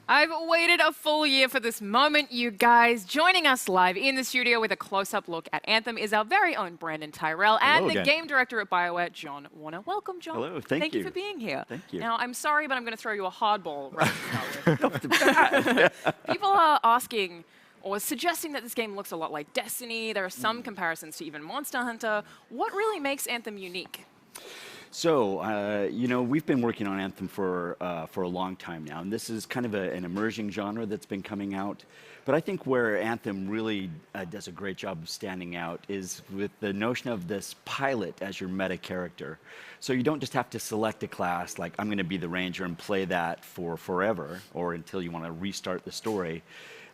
I've waited a full year for this moment, you guys. Joining us live in the studio with a close-up look at Anthem is our very own Brandon Tyrell and the game director at BioWare, John Warner. Welcome, John. Hello, thank you. For being here. Thank you. Now, I'm sorry, but I'm going to throw you a hardball right off the bat. People are asking or suggesting that this game looks a lot like Destiny. There are some comparisons to even Monster Hunter. What really makes Anthem unique? So, you know, we've been working on Anthem for a long time now, and this is kind of an emerging genre that's been coming out. But I think where Anthem really does a great job of standing out is with the notion of this pilot as your meta character. So you don't just have to select a class like, I'm going to be the ranger and play that for forever, or until you want to restart the story.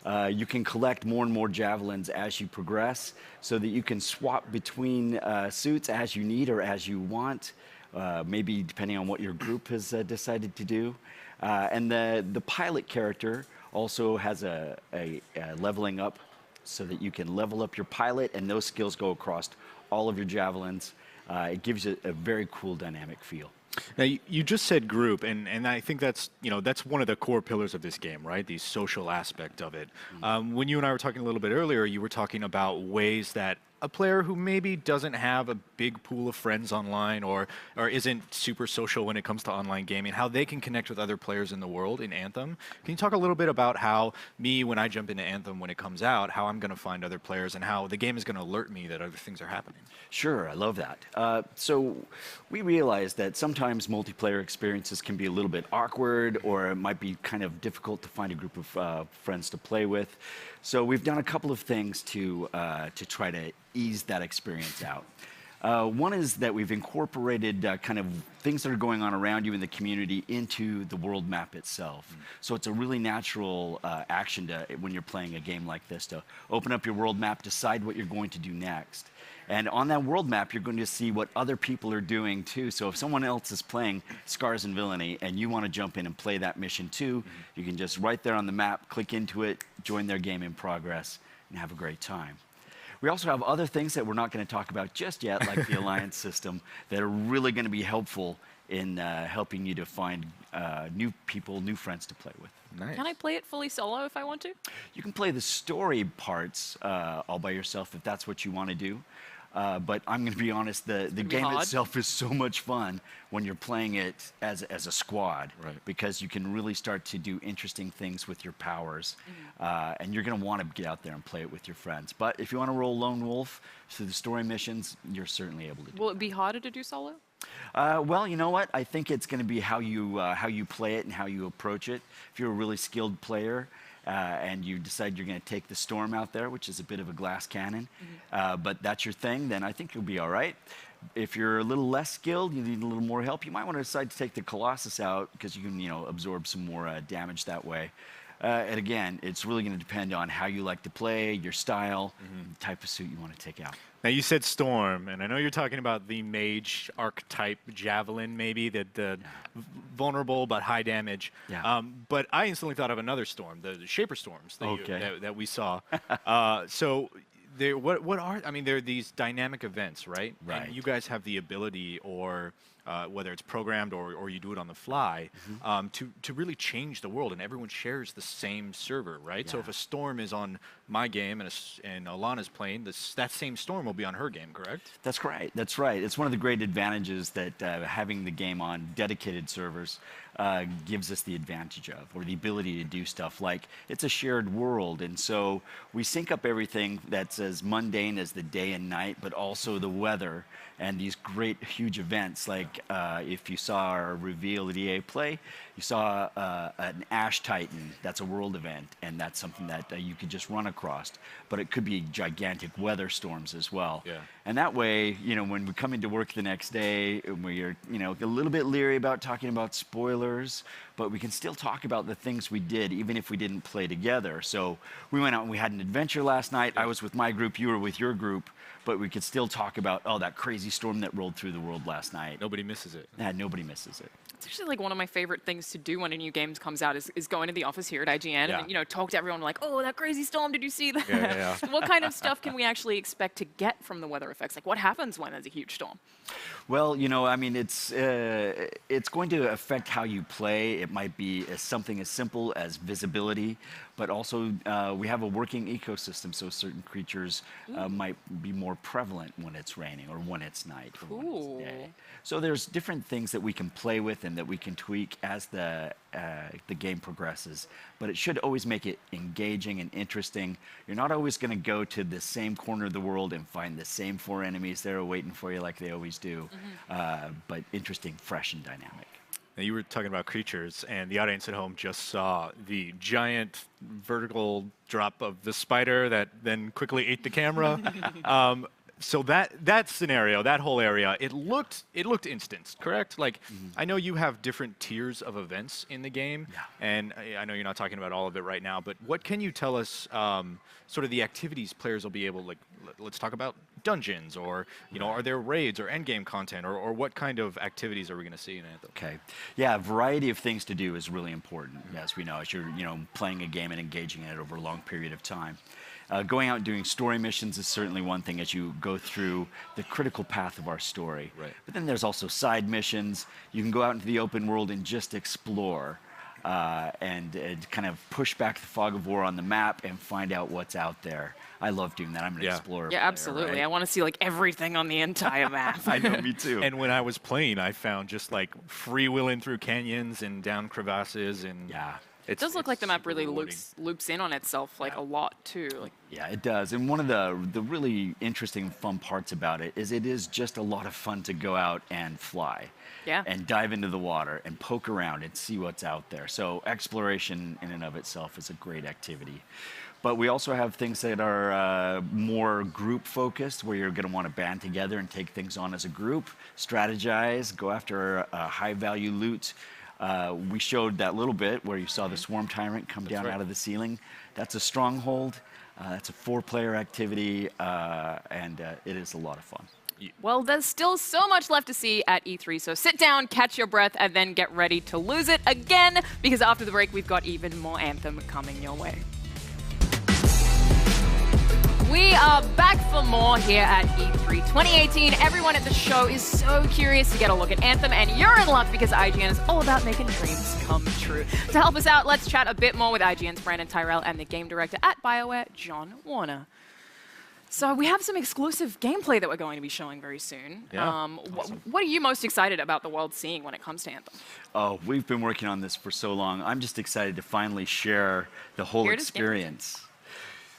You can collect more and more javelins as you progress so that you can swap between suits as you need or as you want. Maybe depending on what your group has decided to do. And the pilot character also has a leveling up so that you can level up your pilot, and those skills go across all of your javelins. It gives it a very cool dynamic feel. Now, you just said group, and I think that's, that's one of the core pillars of this game, right? The social aspect of it. When you and I were talking a little bit earlier, you were talking about ways that a player who maybe doesn't have a big pool of friends online or isn't super social when it comes to online gaming, how they can connect with other players in the world in Anthem. Can you talk a little bit about how when I jump into Anthem when it comes out, how I'm going to find other players and how the game is going to alert me that other things are happening? Sure, I love that. So we realize that sometimes multiplayer experiences can be a little bit awkward, or it might be kind of difficult to find a group of friends to play with. So we've done a couple of things to try to ease that experience out. One is that we've incorporated kind of things that are going on around you in the community into the world map itself. So it's a really natural action when you're playing a game like this to open up your world map, decide what you're going to do next. And on that world map, you're going to see what other people are doing too. So if someone else is playing Scars and Villainy and you want to jump in and play that mission too, you can just right there on the map, click into it, join their game in progress, and have a great time. We also have other things that we're not going to talk about just yet, like the Alliance system, that are really going to be helpful in helping you to find new people, new friends to play with. Nice. Can I play it fully solo if I want to? You can play the story parts all by yourself if that's what you want to do. But I'm going to be honest, the game itself is so much fun when you're playing it as a squad, because you can really start to do interesting things with your powers, and you're going to want to get out there and play it with your friends. But if you want to roll lone wolf through the story missions, you're certainly able to do it. Will it be harder to do solo? Well, you know what? I think it's going to be how you play it and how you approach it. If you're a really skilled player, and you decide you're going to take the storm out there, which is a bit of a glass cannon, but that's your thing, then I think you'll be all right. If you're a little less skilled, you need a little more help, you might want to decide to take the Colossus out, because you can, absorb some more damage that way. And again, it's really going to depend on how you like to play, your style, the type of suit you want to take out. Now, you said Storm, and I know you're talking about the mage archetype javelin, maybe, the vulnerable but high damage. Yeah. But I instantly thought of another Storm, the Shaper Storms that we saw. So there are these dynamic events, right? Right. And you guys have the ability, or whether it's programmed or you do it on the fly, to really change the world, and everyone shares the same server, right? Yeah. So if a storm is on my game and Alana's playing, that same storm will be on her game, correct? That's right. That's right. It's one of the great advantages that having the game on dedicated servers gives us the advantage of, or the ability to do stuff like it's a shared world, and so we sync up everything that's as mundane as the day and night, but also the weather and these great huge events. Like if you saw our reveal at EA Play, you saw an Ash Titan. That's a world event, and that's something that you could just run across. But it could be gigantic weather storms as well. Yeah. And that way, when we come into work the next day, we're a little bit leery about talking about spoilers, but we can still talk about the things we did, even if we didn't play together. So we went out and we had an adventure last night. I was with my group, you were with your group, but we could still talk about, that crazy storm that rolled through the world last night. Nobody misses it. Yeah, nobody misses it. It's actually like one of my favorite things to do when a new game comes out is go into the office here at IGN and talk to everyone like, oh, that crazy storm, did you see that? Yeah. What kind of stuff can we actually expect to get from the weather effects? Like what happens when there's a huge storm? Well, I mean, it's going to affect how you play. It might be something as simple as visibility, but also we have a working ecosystem, so certain creatures might be more prevalent when it's raining or when it's night or when it's day. So there's different things that we can play with and that we can tweak as the game progresses. But it should always make it engaging and interesting. You're not always going to go to the same corner of the world and find the same 4 enemies there waiting for you like they always do. But interesting, fresh, and dynamic. Now, you were talking about creatures, and the audience at home just saw the giant vertical drop of the spider that then quickly ate the camera. So that scenario, that whole area, it looked instanced, correct? Like, I know you have different tiers of events in the game, and I know you're not talking about all of it right now, but what can you tell us, sort of the activities players will be able to, like, let's talk about dungeons, or, are there raids or endgame content, or what kind of activities are we going to see in Anthem? Okay. Yeah, a variety of things to do is really important, as we know, as you're, playing a game and engaging in it over a long period of time. Going out and doing story missions is certainly one thing as you go through the critical path of our story. Right. But then there's also side missions. You can go out into the open world and just explore and kind of push back the fog of war on the map and find out what's out there. I love doing that. I'm an explorer. Yeah, absolutely. Right? I want to see like everything on the entire map. I know, me too. And when I was playing, I found just like freewheeling through canyons and down crevasses, and it does look like the map really loops in on itself like a lot too. Like, yeah, it does. And one of the really interesting, fun parts about it is just a lot of fun to go out and fly. Yeah. And dive into the water and poke around and see what's out there. So exploration in and of itself is a great activity. But we also have things that are more group focused, where you're going to want to band together and take things on as a group, strategize, go after high value loot. We showed that little bit where you saw the swarm tyrant come down out of the ceiling. That's a stronghold. That's a 4-player activity, and it is a lot of fun. Well, there's still so much left to see at E3, so sit down, catch your breath, and then get ready to lose it again, because after the break, we've got even more Anthem coming your way. We are back for more here at E3 2018. Everyone at the show is so curious to get a look at Anthem, and you're in luck because IGN is all about making dreams come true. To help us out, let's chat a bit more with IGN's Brandon Tyrell and the game director at BioWare, John Warner. So we have some exclusive gameplay that we're going to be showing very soon. Yeah, awesome. What are you most excited about the world seeing when it comes to Anthem? Oh, we've been working on this for so long. I'm just excited to finally share the whole experience.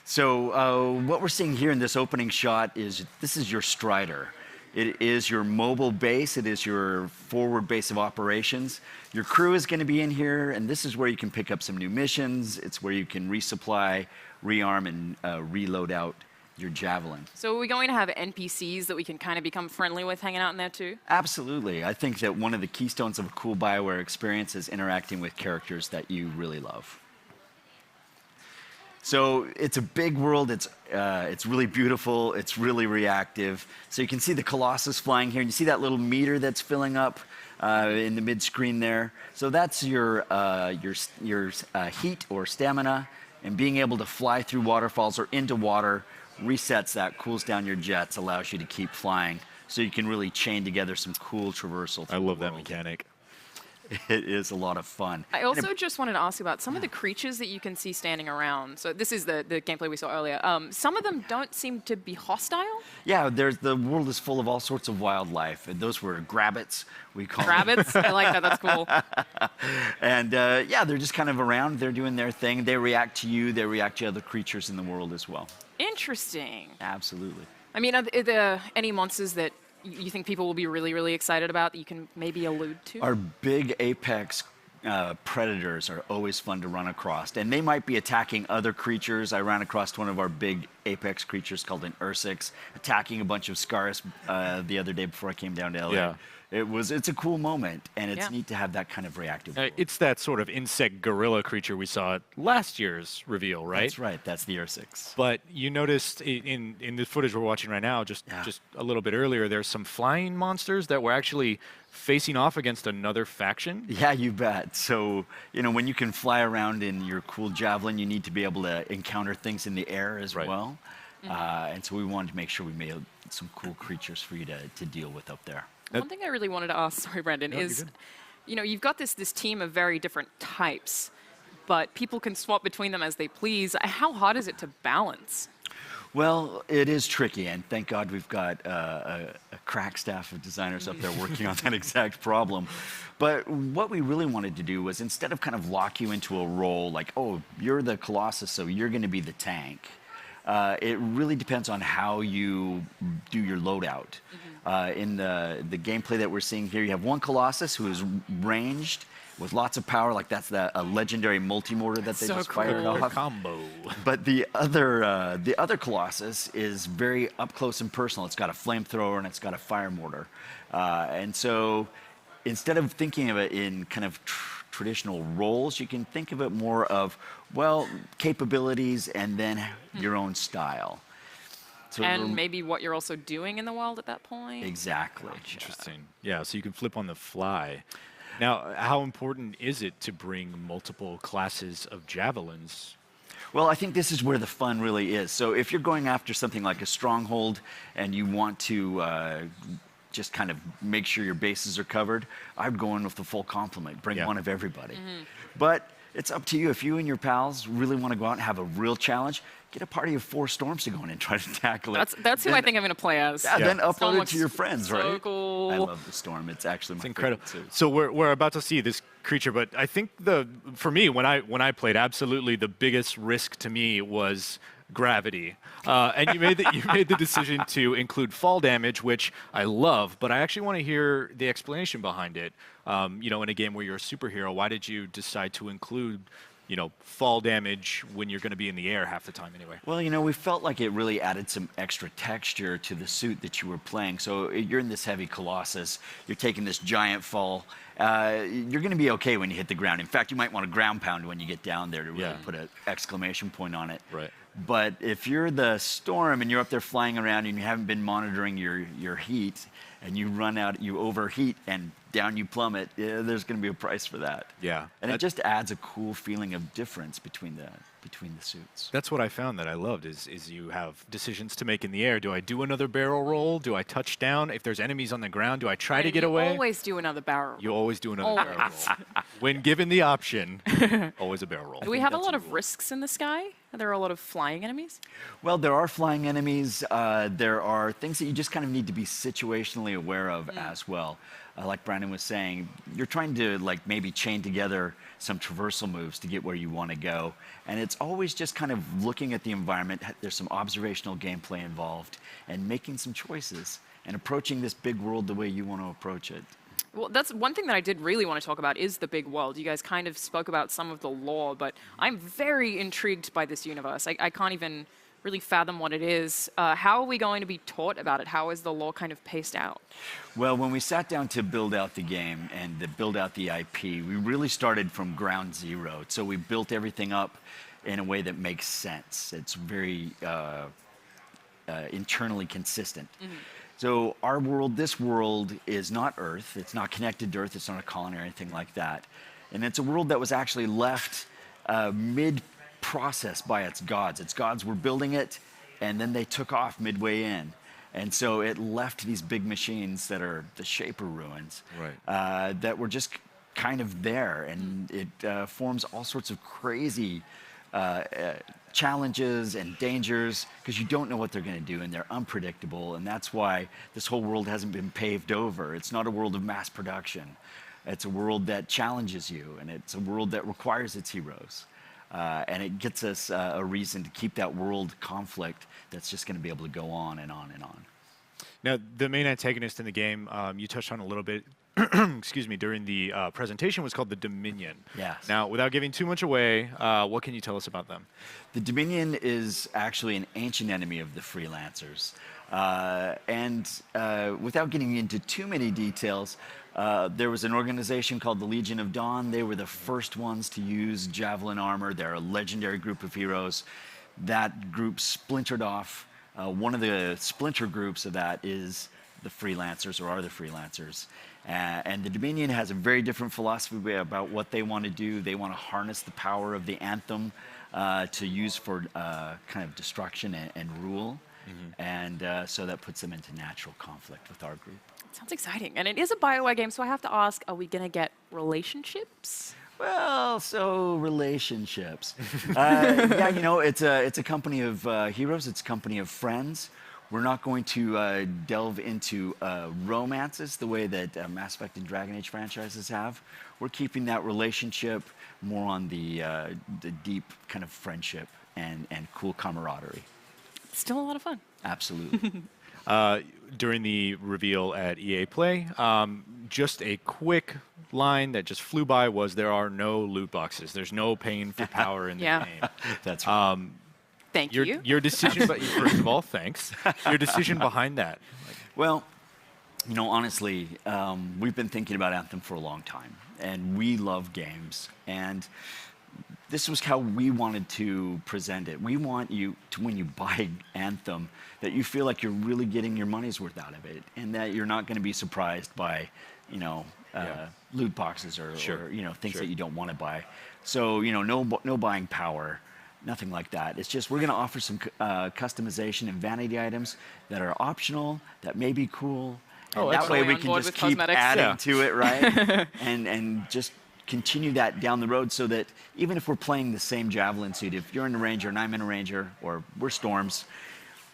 So what we're seeing here in this opening shot is this is your Strider. It is your mobile base. It is your forward base of operations. Your crew is going to be in here, and this is where you can pick up some new missions. It's where you can resupply, rearm, and reload out your Javelin. So are we going to have NPCs that we can kind of become friendly with hanging out in there too? Absolutely. I think that one of the keystones of a cool BioWare experience is interacting with characters that you really love. So it's a big world. It's really beautiful. It's really reactive. So you can see the Colossus flying here, and you see that little meter that's filling up in the mid-screen there. So that's your heat or stamina, and being able to fly through waterfalls or into water resets that, cools down your jets, allows you to keep flying. So you can really chain together some cool traversal. I love that mechanic. It is a lot of fun. I also just wanted to ask you about some of the creatures that you can see standing around. So this is the gameplay we saw earlier. Some of them don't seem to be hostile. Yeah, the world is full of all sorts of wildlife, and those were grabbits. We call grabbits. I like that. That's cool. And yeah, they're just kind of around. They're doing their thing. They react to you. They react to other creatures in the world as well. Interesting. Absolutely. I mean, are there any monsters that you think people will be really, really excited about that you can maybe allude to? Our big apex predators are always fun to run across, and they might be attacking other creatures. I ran across one of our big apex creatures called an Ursix, attacking a bunch of Scarus the other day before I came down to LA. Yeah. It's a cool moment, and it's Yeah. neat to have that kind of reactive world. It's that sort of insect gorilla creature we saw at last year's reveal, right? That's right. That's the Ursix. But you noticed in the footage we're watching right now, just a little bit earlier, there's some flying monsters that were actually facing off against another faction. Yeah, you bet. So, when you can fly around in your cool javelin, you need to be able to encounter things in the air as well. And so we wanted to make sure we made some cool creatures for you to deal with up there. One thing I really wanted to ask, sorry, Brandon, is, you've got this team of very different types, but people can swap between them as they please. How hard is it to balance? Well, it is tricky, and thank God we've got a crack staff of designers up there working on that exact problem. But what we really wanted to do was, instead of kind of lock you into a role like, oh, you're the Colossus, so you're going to be the tank, it really depends on how you do your loadout. In the gameplay that we're seeing here, you have one Colossus who is ranged with lots of power, like that's a legendary multi-mortar that they just fired off. Combo. But the other Colossus is very up close and personal. It's got a flamethrower and it's got a fire mortar. And so instead of thinking of it in kind of traditional roles, you can think of it more of, capabilities and then your own style. So And maybe what you're also doing in the world at that point? Exactly. Interesting. Yeah, so you can flip on the fly. Now, how important is it to bring multiple classes of javelins? Well, I think this is where the fun really is. So if you're going after something like a stronghold and you want to just kind of make sure your bases are covered, I'd go in with the full complement, bring one of everybody. But it's up to you. If you and your pals really want to go out and have a real challenge, get a party of 4 storms to go in and try to tackle it. That's who I think I'm going to play as. Yeah, then upload Storm it looks to your friends, so right? Cool. I love the Storm. It's actually my Incredible. favorite too. So we're about to see this creature, but I think for me when I played, absolutely the biggest risk to me was gravity. And you made the decision to include fall damage, which I love, but I actually want to hear the explanation behind it. In a game where you're a superhero, why did you decide to include fall damage when you're going to be in the air half the time anyway? Well, we felt like it really added some extra texture to the suit that you were playing. So you're in this heavy Colossus, you're taking this giant fall. You're going to be okay when you hit the ground. In fact, you might want to ground pound when you get down there to really put an exclamation point on it. Right. But if you're the Storm and you're up there flying around and you haven't been monitoring your heat, and you run out, you overheat, and down you plummet, there's going to be a price for that. Yeah. And it just adds a cool feeling of difference between the suits. That's what I found that I loved is you have decisions to make in the air. Do I do another barrel roll? Do I touch down? If there's enemies on the ground, do I try to get away? You always do another barrel roll. You always do another barrel roll. When given the option, always a barrel roll. Do we have a lot of risks in the sky? Are there a lot of flying enemies? Well, there are flying enemies. There are things that you just kind of need to be situationally aware of as well. Like Brandon was saying, you're trying to maybe chain together some traversal moves to get where you want to go. And it's always just kind of looking at the environment. There's some observational gameplay involved and making some choices and approaching this big world the way you want to approach it. Well, that's one thing that I did really want to talk about is the big world. You guys kind of spoke about some of the lore, but I'm very intrigued by this universe. I can't even really fathom what it is. How are we going to be taught about it? How is the lore kind of paced out? Well, when we sat down to build out the game and to build out the IP, we really started from ground zero. So we built everything up in a way that makes sense. It's very internally consistent. So our world, this world is not Earth. It's not connected to Earth. It's not a colony or anything like that. And it's a world that was actually left mid-process by its gods. Its gods were building it, and then they took off midway in. And so it left these big machines that are the Shaper ruins that were just kind of there. And it forms all sorts of crazy challenges and dangers because you don't know what they're going to do, and they're unpredictable. And that's why this whole world hasn't been paved over. It's not a world of mass production. It's a world that challenges you, and it's a world that requires its heroes. And it gets us a reason to keep that world conflict that's just going to be able to go on and on and on. Now, the main antagonist in the game, you touched on a little bit excuse me, during the presentation was called the Dominion. Yes. Now, without giving too much away, what can you tell us about them? The Dominion is actually an ancient enemy of the freelancers. Without getting into too many details, there was an organization called the Legion of Dawn. They were the first ones to use javelin armor. They're a legendary group of heroes. That group splintered off. One of the splinter groups of that is the freelancers, or are the freelancers. And the Dominion has a very different philosophy about what they want to do. They want to harness the power of the Anthem to use for kind of destruction and rule. And so that puts them into natural conflict with our group. Sounds exciting. And it is a BioWare game, so I have to ask, are we going to get relationships? Well, so relationships. Yeah, you know, it's a company of heroes. It's a company of friends. We're not going to delve into romances the way that Mass Effect and Dragon Age franchises have. We're keeping that relationship more on the deep kind of friendship and cool camaraderie. Still a lot of fun. Absolutely. During the reveal at EA Play, just a quick line that just flew by was there are no loot boxes. There's no paying for power in the game. That's right. Thank you. Your decision, but first of all, thanks. Your decision behind that. Well, you know, honestly, we've been thinking about Anthem for a long time, and we love games. And this was how we wanted to present it. We want you to, when you buy Anthem, that you feel like you're really getting your money's worth out of it, and that you're not going to be surprised by, you know, loot boxes or you know, things that you don't want to buy. So, you know, no buying power. Nothing like that. It's just we're going to offer some customization and vanity items that are optional, that may be cool. And that way we can just keep adding to it, right? and just continue that down the road so that even if we're playing the same Javelin suit, if you're in a Ranger and I'm in a Ranger, or we're Storms,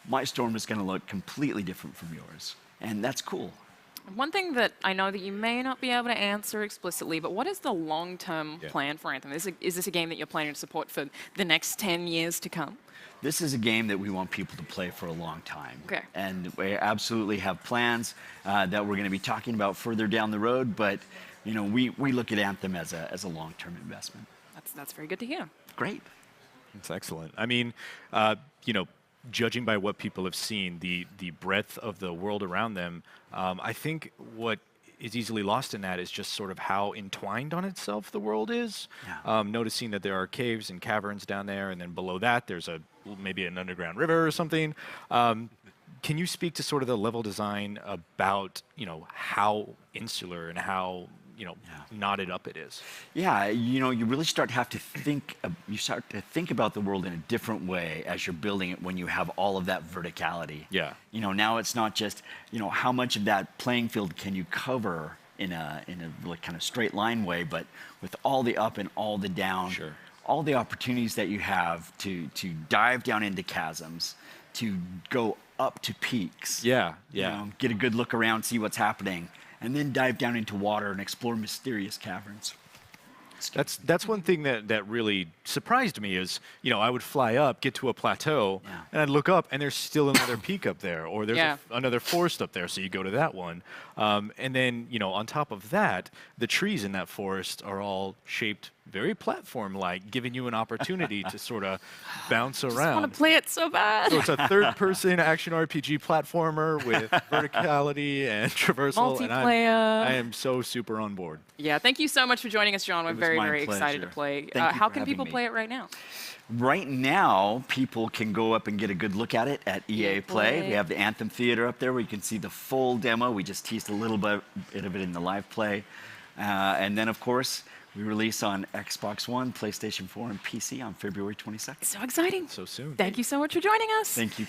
my Storm is going to look completely different from yours. And that's cool. One thing that I know that you may not be able to answer explicitly, but what is the long-term plan for Anthem? Is this a game that you're planning to support for the next 10 years to come? This is a game that we want people to play for a long time. Okay. And we absolutely have plans that we're going to be talking about further down the road, but you know, we look at Anthem as a long-term investment. That's very good to hear. Great. That's excellent. I mean, you know, judging by what people have seen, the breadth of the world around them, I think what is easily lost in that is just sort of how entwined on itself the world is. Yeah. Noticing that there are caves and caverns down there, and then below that there's maybe an underground river or something. Can you speak to sort of the level design about, you know, how insular and how, you know, knotted up it is? Yeah, you know, you really start to think about the world in a different way as you're building it when you have all of that verticality. Yeah. You know, now it's not just, you know, how much of that playing field can you cover in a like kind of straight line way, but with all the up and all the down, all the opportunities that you have to dive down into chasms, to go up to peaks. You know, get a good look around, see what's happening, and then dive down into water and explore mysterious caverns. That's one thing that really surprised me is, you know, I would fly up, get to a plateau, and I'd look up, and there's still another peak up there, or there's another forest up there, so you go to that one. And then, you know, on top of that, the trees in that forest are all shaped very platform-like, giving you an opportunity to sort of bounce around. I want to play it so bad. So it's a third-person action RPG platformer with verticality and traversal. Multiplayer. And I am so super on board. Yeah, thank you so much for joining us, John. We're very excited to play. How can people play it right now? Right now, people can go up and get a good look at it at EA Play. We have the Anthem Theater up there where you can see the full demo. We just teased a little bit of it in the live play. And then, of course, we release on Xbox One, PlayStation 4, and PC on February 22nd. So exciting. So soon. Thank you so much for joining us. Thank you.